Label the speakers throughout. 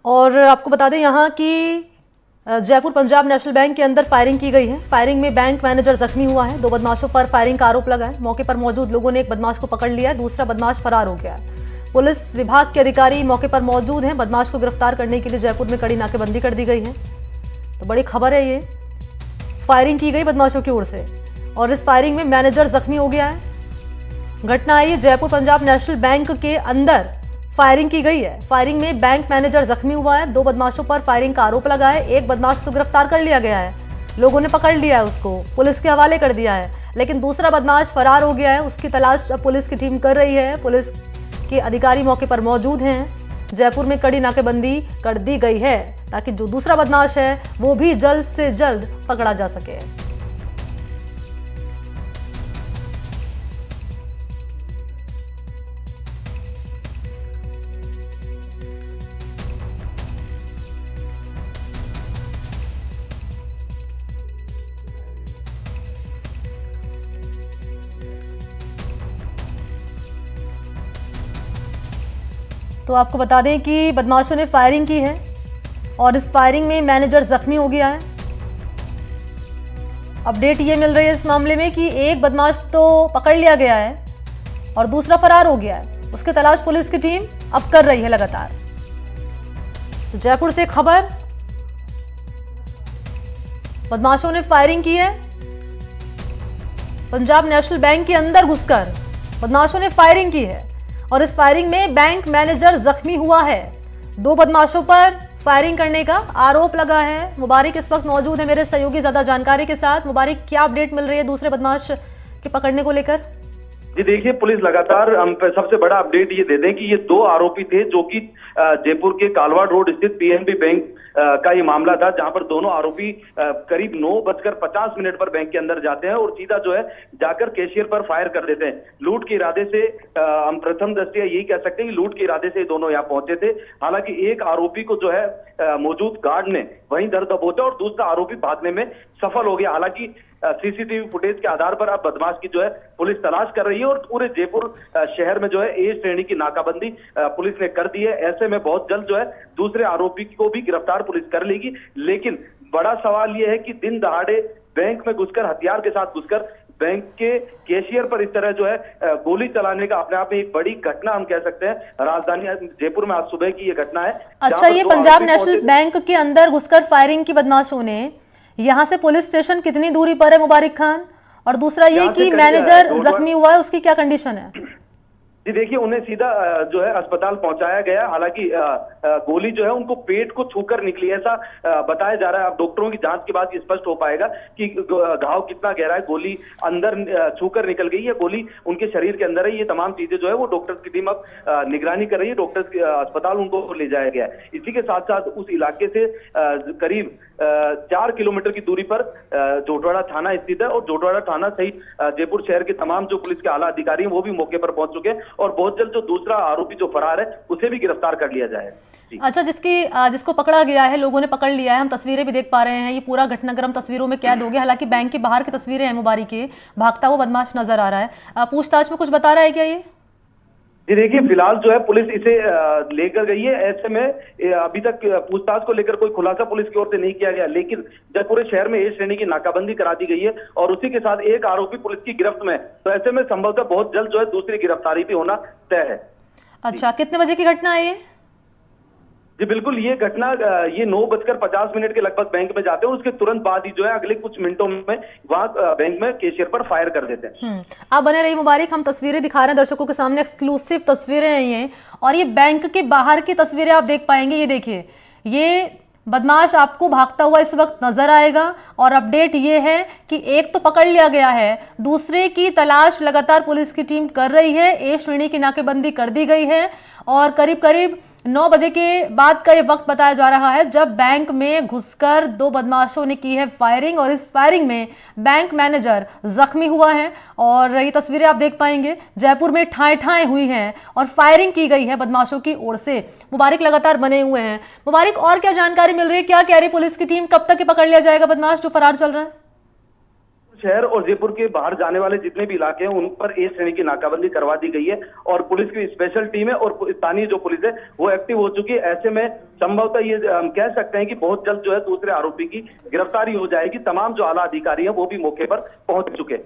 Speaker 1: और आपको बता दें यहाँ की जयपुर पंजाब नेशनल बैंक के अंदर फायरिंग की गई है। फायरिंग में बैंक मैनेजर जख्मी हुआ है। 2 बदमाशों पर फायरिंग का आरोप लगा है। मौके पर मौजूद लोगों ने एक बदमाश को पकड़ लिया है, दूसरा बदमाश फरार हो गया है। पुलिस विभाग के अधिकारी मौके पर मौजूद हैं। बदमाश को गिरफ्तार करने के लिए जयपुर में कड़ी नाकेबंदी कर दी गई है। तो बड़ी खबर है, ये फायरिंग की गई बदमाशों की ओर से और इस फायरिंग में मैनेजर जख्मी हो गया है। घटना आई है जयपुर पंजाब नेशनल बैंक के अंदर फायरिंग की गई है। फायरिंग में बैंक मैनेजर जख्मी हुआ है। 2 बदमाशों पर फायरिंग का आरोप लगा है। एक बदमाश तो गिरफ्तार कर लिया गया है, लोगों ने पकड़ लिया है, उसको पुलिस के हवाले कर दिया है, लेकिन दूसरा बदमाश फरार हो गया है। उसकी तलाश अब पुलिस की टीम कर रही है। पुलिस के अधिकारी मौके पर मौजूद हैं। जयपुर में कड़ी नाकेबंदी कर दी गई है ताकि जो दूसरा बदमाश है वो भी जल्द से जल्द पकड़ा जा सके। तो आपको बता दें कि बदमाशों ने फायरिंग की है और इस फायरिंग में मैनेजर जख्मी हो गया है। अपडेट ये मिल रही है इस मामले में कि एक बदमाश तो पकड़ लिया गया है और दूसरा फरार हो गया है। उसकी तलाश पुलिस की टीम अब कर रही है लगातार। तो जयपुर से खबर, बदमाशों ने फायरिंग की है। पंजाब नेशनल बैंक के अंदर घुसकर बदमाशों ने फायरिंग की है और इस फायरिंग में बैंक मैनेजर जख्मी हुआ है। 2 बदमाशों पर फायरिंग करने का आरोप लगा है। मुबारिक इस वक्त मौजूद है मेरे सहयोगी ज्यादा जानकारी के साथ। मुबारिक, क्या अपडेट मिल रही है दूसरे बदमाश के पकड़ने को लेकर?
Speaker 2: जी देखिए, पुलिस लगातार हम सबसे बड़ा अपडेट ये दे दें कि ये 2 आरोपी थे जो कि जयपुर के कालवाड़ रोड स्थित पीएनबी बैंक का ये मामला था, जहां पर दोनों आरोपी करीब 9:50 पर बैंक के अंदर जाते हैं और सीधा जो है जाकर कैशियर पर फायर कर देते हैं। लूट के इरादे से हम प्रथम दृष्टया यही कह सकते हैं कि लूट के इरादे से दोनों यहाँ पहुंचे थे। हालांकि एक आरोपी को जो है मौजूद गार्ड ने वहीं धर दबोचा और दूसरा आरोपी भागने में सफल हो गया। हालांकि सीसीटीवी फुटेज के आधार पर अब बदमाश की जो है पुलिस तलाश कर रही है और पूरे जयपुर शहर में जो है ए श्रेणी की नाकाबंदी पुलिस ने कर दी है। ऐसे में बहुत जल्द जो है दूसरे आरोपी को भी गिरफ्तार पुलिस कर लेगी। लेकिन बड़ा सवाल यह है कि दिन दहाड़े बैंक में घुसकर, हथियार के साथ घुसकर बैंक के कैशियर पर इस तरह जो है गोली चलाने का अपने आप में एक बड़ी घटना हम कह सकते हैं। राजधानी जयपुर में आज सुबह की ये घटना है।
Speaker 1: अच्छा, ये पंजाब नेशनल बैंक के अंदर घुसकर फायरिंग की बदमाशों ने, यहाँ से पुलिस स्टेशन कितनी दूरी पर है मुबारिक खान? और दूसरा ये कि मैनेजर जख्मी हुआ है, उसकी क्या कंडीशन है?
Speaker 2: जी देखिए, उन्हें सीधा जो है अस्पताल पहुंचाया गया। हालांकि गोली जो है उनको पेट को छूकर निकली, ऐसा बताया जा रहा है। अब डॉक्टरों की जांच के बाद ये स्पष्ट हो पाएगा कि घाव कितना गहरा है, गोली अंदर छूकर निकल गई है, गोली उनके शरीर के अंदर है। ये तमाम चीजें जो है वो डॉक्टर्स की टीम अब निगरानी कर रही है। डॉक्टर्स अस्पताल उनको ले जाया गया है। इसी के साथ साथ उस इलाके से करीब 4 किलोमीटर की दूरी पर जोटवाड़ा थाना स्थित है और जोटवाड़ा थाना सहित जयपुर शहर के तमाम जो पुलिस के आला अधिकारी हैं वो भी मौके पर पहुंच चुके हैं और बहुत जल्द जो दूसरा आरोपी जो फरार है उसे भी गिरफ्तार कर लिया जाएगा।
Speaker 1: अच्छा, जिसको पकड़ा गया है, लोगों ने पकड़ लिया है, हम तस्वीरें भी देख पा रहे हैं। ये पूरा घटनाक्रम तस्वीरों में कैद हो गया। हालांकि बैंक के बाहर की तस्वीरें हैं, मुबारिक के भागता हुआ बदमाश नजर आ रहा है। पूछताछ में कुछ बता रहा है क्या ये?
Speaker 2: जी देखिए, फिलहाल जो है पुलिस इसे लेकर गई है। ऐसे में अभी तक पूछताछ को लेकर कोई खुलासा पुलिस की ओर से नहीं किया गया, लेकिन जब पूरे शहर में ए श्रेणी की नाकाबंदी करा दी गई है और उसी के साथ एक आरोपी पुलिस की गिरफ्त में, तो ऐसे में संभवतः बहुत जल्द जो है दूसरी गिरफ्तारी भी होना तय है।
Speaker 1: अच्छा, कितने बजे की घटना है ये?
Speaker 2: जी बिल्कुल, ये घटना ये 9:50 के लगभग बैंक में जाते हैं और उसके तुरंत बाद ही जो है अगले कुछ मिनटों में वहां बैंक में कैशियर पर फायर कर देते हैं।
Speaker 1: आप बने रहिए मुबारिक, हम तस्वीरें दिखा रहे हैं दर्शकों के सामने, एक्सक्लूसिव तस्वीरें हैं ये, और ये बैंक के बाहर की तस्वीरें आप देख पाएंगे। ये देखिए, ये बदमाश आपको भागता हुआ इस वक्त नजर आएगा और अपडेट ये है कि एक तो पकड़ लिया गया है, दूसरे की तलाश लगातार पुलिस की टीम कर रही है। ए श्रेणी की नाकेबंदी कर दी गई है और करीब करीब 9 बजे के बाद का ये वक्त बताया जा रहा है जब बैंक में घुसकर 2 बदमाशों ने की है फायरिंग और इस फायरिंग में बैंक मैनेजर जख्मी हुआ है। और ये तस्वीरें आप देख पाएंगे, जयपुर में ठाए ठाए हुई हैं और फायरिंग की गई है बदमाशों की ओर से। मुबारिक लगातार बने हुए हैं। मुबारिक, और क्या जानकारी मिल रही है? क्या कह रही पुलिस की टीम? कब तक पकड़ लिया जाएगा बदमाश जो फरार चल रहा है?
Speaker 2: शहर और जयपुर के बाहर जाने वाले जितने भी इलाके हैं उन पर ए श्रेणी की नाकाबंदी करवा दी गई है और पुलिस की स्पेशल टीम है और स्थानीय जो पुलिस है वो एक्टिव हो चुकी है। ऐसे में संभवतः ये हम कह सकते हैं कि बहुत जल्द जो है दूसरे आरोपी की गिरफ्तारी हो जाएगी। तमाम जो आला अधिकारी हैं वो भी मौके पर पहुंच चुके हैं।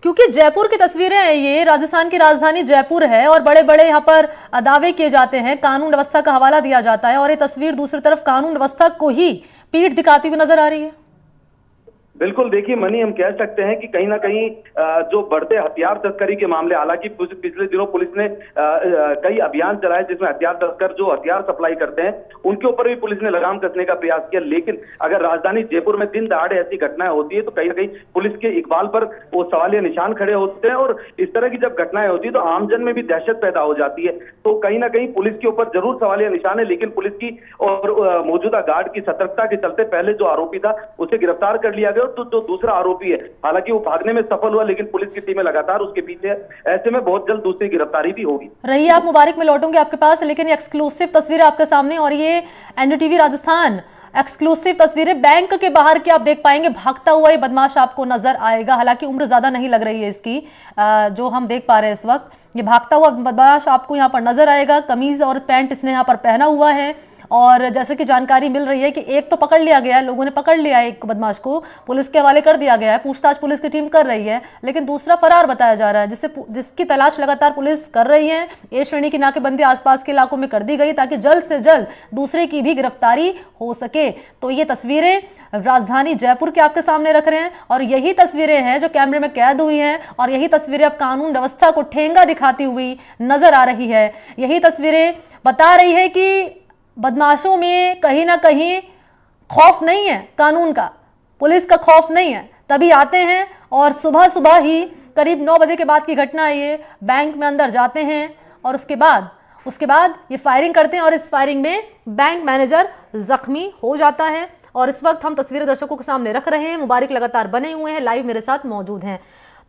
Speaker 1: क्योंकि जयपुर की तस्वीरें हैं, ये राजस्थान की राजधानी जयपुर है और बड़े बड़े यहाँ पर दावे किए जाते हैं, कानून व्यवस्था का हवाला दिया जाता है और ये तस्वीर दूसरी तरफ कानून व्यवस्था को ही पीठ दिखाती हुई नजर आ रही है।
Speaker 2: बिल्कुल, देखिए मनी, हम कह सकते हैं कि कहीं ना कहीं जो बढ़ते हथियार तस्करी के मामले, हालांकि पिछले दिनों पुलिस ने कई अभियान चलाए जिसमें हथियार तस्कर जो हथियार सप्लाई करते हैं उनके ऊपर भी पुलिस ने लगाम कसने का प्रयास किया। लेकिन अगर राजधानी जयपुर में दिन दहाड़े ऐसी घटनाएं होती है तो कहीं ना कहीं पुलिस के इकबाल पर वो सवालिया निशान खड़े होते हैं और इस तरह की जब घटनाएं होती है तो आमजन में भी दहशत पैदा हो जाती है। तो कहीं ना कहीं पुलिस के ऊपर जरूर सवालिया निशान है, लेकिन पुलिस की और मौजूदा गार्ड की सतर्कता के चलते पहले जो आरोपी था उसे गिरफ्तार कर लिया गया। तो जो दूसरा आरोपी है हालांकि वो भागने में सफल हुआ, लेकिन पुलिस की टीमें लगातार उसके पीछे है। ऐसे में बहुत जल्द दूसरी गिरफ्तारी भी होगी।
Speaker 1: रही आप मुबारक में लौटूंगी आपके पास, लेकिन ये एक्सक्लूसिव तस्वीर आपके सामने और ये एनडीटीवी राजस्थान एक्सक्लूसिव तस्वीरें बैंक के बाहर की आप देख पाएंगे। भागता हुआ ये बदमाश आपको नजर आएगा, हालांकि उम्र ज्यादा नहीं लग रही है इसकी, जो हम देख पा रहे हैं इस वक्त। ये भागता हुआ बदमाश आपको यहाँ पर नजर आएगा। कमीज और पैंट इसने यहाँ पर पहना हुआ है और जैसे कि जानकारी मिल रही है कि एक तो पकड़ लिया गया है, लोगों ने पकड़ लिया है एक बदमाश को, पुलिस के हवाले कर दिया गया है, पूछताछ पुलिस की टीम कर रही है, लेकिन दूसरा फरार बताया जा रहा है जिसकी तलाश लगातार पुलिस कर रही है। ए श्रेणी की नाकेबंदी आसपास के इलाकों में कर दी गई ताकि जल्द से जल्द दूसरे की भी गिरफ्तारी हो सके। तो ये तस्वीरें राजधानी जयपुर के आपके सामने रख रहे हैं और यही तस्वीरें हैं जो कैमरे में कैद हुई हैं और यही तस्वीरें अब कानून व्यवस्था को ठेंगा दिखाती हुई नजर आ रही है। यही तस्वीरें बता रही है कि बदमाशों में कहीं ना कहीं खौफ नहीं है, कानून का, पुलिस का खौफ नहीं है, तभी आते हैं और सुबह सुबह ही करीब 9 बजे के बाद की घटना है ये, बैंक में अंदर जाते हैं और उसके बाद ये फायरिंग करते हैं और इस फायरिंग में बैंक मैनेजर जख्मी हो जाता है। और इस वक्त हम तस्वीरें दर्शकों के सामने रख रहे हैं। मुबारक लगातार बने हुए हैं, लाइव मेरे साथ मौजूद हैं।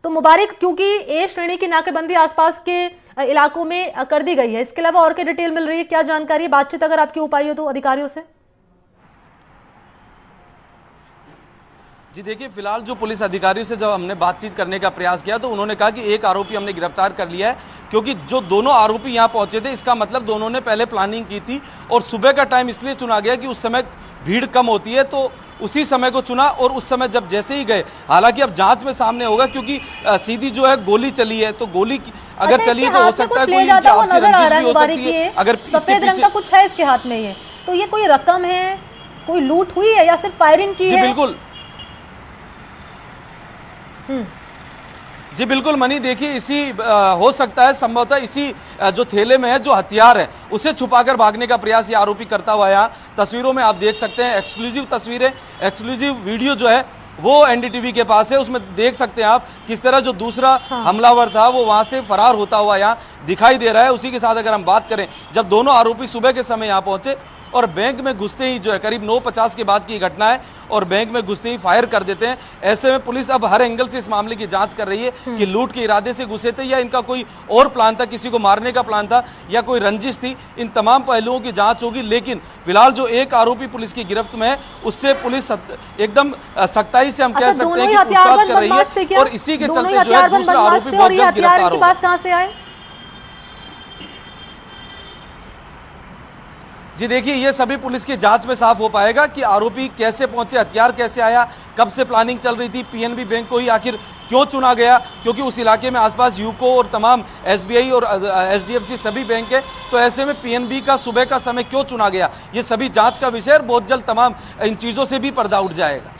Speaker 1: तो मुबारक, क्योंकि ए श्रेणी की नाकेबंदी आसपास के इलाकों में कर दी गई है, इसके अलावा और क्या डिटेल मिल रही है, क्या जानकारी, बातचीत अगर आपकी हो पाई हो तो अधिकारियों से?
Speaker 3: जी देखिए, फिलहाल जो पुलिस अधिकारियों से जब हमने बातचीत करने का प्रयास किया तो उन्होंने कहा कि एक आरोपी हमने गिरफ्तार कर लिया है, क्योंकि जो दोनों आरोपी यहां पहुंचे थे इसका मतलब दोनों ने पहले प्लानिंग की थी और सुबह का टाइम इसलिए चुना गया कि उस समय भीड़ कम होती है, तो उसी समय को चुना और उस समय जब जैसे ही गए, हालांकि अब जांच में सामने होगा क्योंकि सीधी जो है गोली चली है, तो गोली अगर चली तो हो सकता है कोई आपसी रंजिश भी हो सकती है। अगर
Speaker 1: सफेद रंग का कुछ है इसके हाथ में, ये तो ये कोई रकम है, कोई लूट हुई है या सिर्फ फायरिंग की है?
Speaker 3: बिल्कुल जी बिल्कुल मनी, देखिए इसी हो सकता है संभवतः इसी जो थैले में है जो हथियार है उसे छुपाकर भागने का प्रयास ये आरोपी करता हुआ यहाँ तस्वीरों में आप देख सकते हैं। एक्सक्लूसिव तस्वीरें, एक्सक्लूसिव वीडियो जो है वो एनडीटीवी के पास है, उसमें देख सकते हैं आप किस तरह जो दूसरा हमलावर था वो वहां से फरार होता हुआ यहाँ दिखाई दे रहा है। उसी के साथ अगर हम बात करें, जब दोनों आरोपी सुबह के समय यहाँ पहुंचे और बैंक में घुसते ही जो है करीब 9:50 के बाद की घटना है और बैंक में घुसते ही फायर कर देते हैं। ऐसे में पुलिस अब हर एंगल से इस मामले की जांच कर रही है कि लूट के इरादे से घुसे थे या इनका कोई और प्लान था, किसी को मारने का प्लान था या कोई रंजिश थी। इन तमाम पहलुओं की जांच होगी, लेकिन फिलहाल जो एक आरोपी पुलिस की गिरफ्त में है उससे पुलिस एकदम सख्ताई से हम कह सकते हैं कि पूछताछ कर रही है और इसी के चलते जो है दूसरा आरोपी बहुत जल्द गिरफ्तार होगा। जी देखिए, ये सभी पुलिस की जांच में साफ हो पाएगा कि आरोपी कैसे पहुंचे, हथियार कैसे आया, कब से प्लानिंग चल रही थी, पीएनबी बैंक को ही आखिर क्यों चुना गया, क्योंकि उस इलाके में आसपास यूको और तमाम एसबीआई और एचडीएफसी सभी बैंक है, तो ऐसे में पीएनबी का सुबह का समय क्यों चुना गया, ये सभी जांच का विषय। बहुत जल्द तमाम इन चीजों से भी पर्दा उठ जाएगा।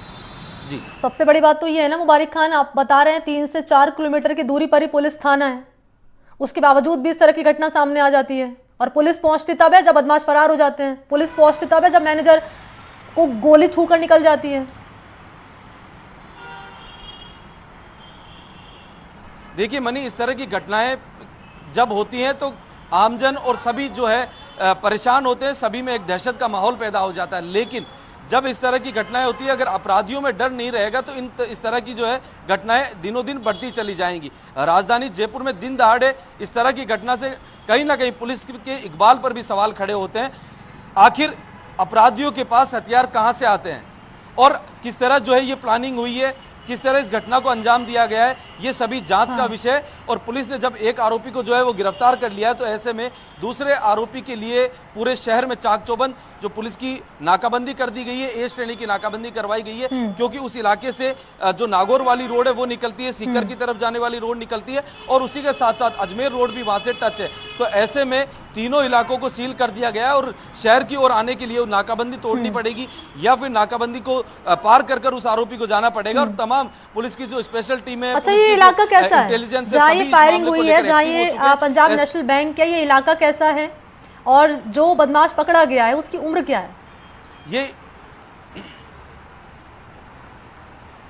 Speaker 3: जी
Speaker 1: सबसे बड़ी बात तो ये है ना मुबारक खान, आप बता रहे हैं 3 से 4 किलोमीटर की दूरी पर ही पुलिस थाना है, उसके बावजूद भी इस तरह की घटना सामने आ जाती है और पुलिस पहुंचती तब है जब बदमाश फरार हो जाते हैं, पुलिस पहुंचती तब है जब मैनेजर को गोली छूकर निकल जाती है।
Speaker 3: देखिए मनी, इस तरह की घटनाएं जब होती हैं तो आमजन और सभी जो है परेशान होते हैं, सभी में एक दहशत का माहौल पैदा हो जाता है। लेकिन जब इस तरह की घटनाएं होती है, अगर अपराधियों में डर नहीं रहेगा तो इस तरह की जो है घटनाएं दिनों दिन बढ़ती चली जाएंगी। राजधानी जयपुर में दिन दहाड़े इस तरह की घटना से कहीं ना कहीं पुलिस के इकबाल पर भी सवाल खड़े होते हैं। आखिर अपराधियों के पास हथियार कहां से आते हैं और किस तरह जो है ये प्लानिंग हुई है, किस तरह इस घटना को अंजाम दिया गया है, ये सभी जांच का विषय। और पुलिस ने जब एक आरोपी को जो है वो गिरफ्तार कर लिया है, तो ऐसे में दूसरे आरोपी के लिए पूरे शहर में चाक चौबंद जो पुलिस की नाकाबंदी कर दी गई है, ए श्रेणी की नाकाबंदी करवाई गई है, क्योंकि उस इलाके से जो नागौर वाली रोड है वो निकलती है, सीकर की तरफ जाने वाली रोड निकलती है, और उसी के साथ साथ अजमेर रोड भी वहां से टच है। तो ऐसे में तीनों इलाकों को सील कर दिया गया है और शहर की ओर आने के लिए नाकाबंदी तोड़नी पड़ेगी या फिर नाकाबंदी को पार कर उस आरोपी को जाना पड़ेगा। और तमाम पुलिस की जो स्पेशल टीम है,
Speaker 1: अच्छा, ये इलाका कैसा है
Speaker 3: इंटेलिजेंस
Speaker 1: जहाँ ये फायरिंग हुई है, जहाँ ये पंजाब नेशनल बैंक है, ये इलाका कैसा है और जो बदमाश पकड़ा गया है उसकी उम्र क्या है?
Speaker 3: ये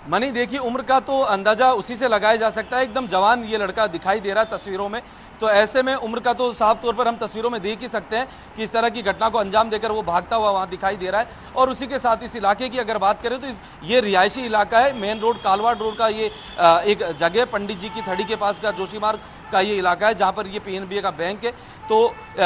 Speaker 3: मनी देखिए, उम्र का तो अंदाजा उसी से लगाया जा सकता है, एकदम जवान ये लड़का दिखाई दे रहा है तस्वीरों में। तो ऐसे में उम्र का तो साफ तौर पर हम तस्वीरों में देख ही सकते हैं कि इस तरह की घटना को अंजाम देकर वो भागता हुआ वहां दिखाई दे रहा है। और उसी के साथ इस इलाके की अगर बात करें तो ये रिहायशी इलाका है, मेन रोड कालवाड़ रोड का ये एक जगह, पंडित जी की थड़ी के पास का जोशी मार्ग का ये इलाका है, जहां पर ये पीएनबी का बैंक है। तो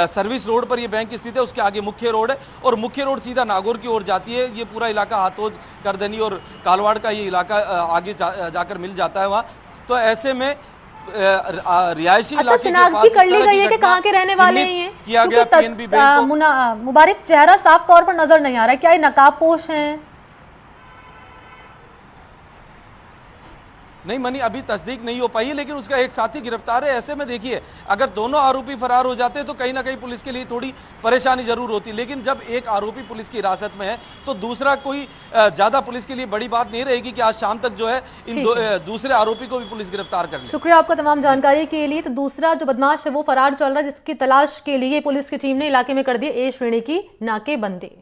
Speaker 3: सर्विस रोड पर ये बैंक स्थित है, उसके आगे मुख्य रोड है और मुख्य रोड सीधा नागौर की ओर जाती है। ये पूरा इलाका हाथोज, करदनी और कालवाड़ का ये इलाका आगे जाकर मिल जाता है वहाँ। तो ऐसे में रिहायशी
Speaker 1: अच्छा,
Speaker 3: इलाके के
Speaker 1: शिनाख्ती
Speaker 3: पास
Speaker 1: कर ली गई है कि कहाँ के रहने वाले हैं ये?
Speaker 3: किया गया पीएनबी बैंक को।
Speaker 1: मुबारक चेहरा साफ तौर पर नजर नहीं आ रहा है, क्या ये नकाबपोश हैं?
Speaker 3: नहीं मनी, अभी तस्दीक नहीं हो पाई है, लेकिन उसका एक साथी गिरफ्तार है। ऐसे में देखिए, अगर दोनों आरोपी फरार हो जाते तो कहीं ना कहीं पुलिस के लिए थोड़ी परेशानी जरूर होती, लेकिन जब एक आरोपी पुलिस की हिरासत में है तो दूसरा कोई ज्यादा पुलिस के लिए बड़ी बात नहीं रहेगी कि आज शाम तक जो है इन दूसरे आरोपी को भी पुलिस गिरफ्तार कर ले।
Speaker 1: शुक्रिया आपका तमाम जानकारी के लिए। तो दूसरा जो बदमाश है वो फरार चल रहा है, जिसकी तलाश के लिए पुलिस की टीम ने इलाके में कर दी ए श्रेणी की नाकेबंदी।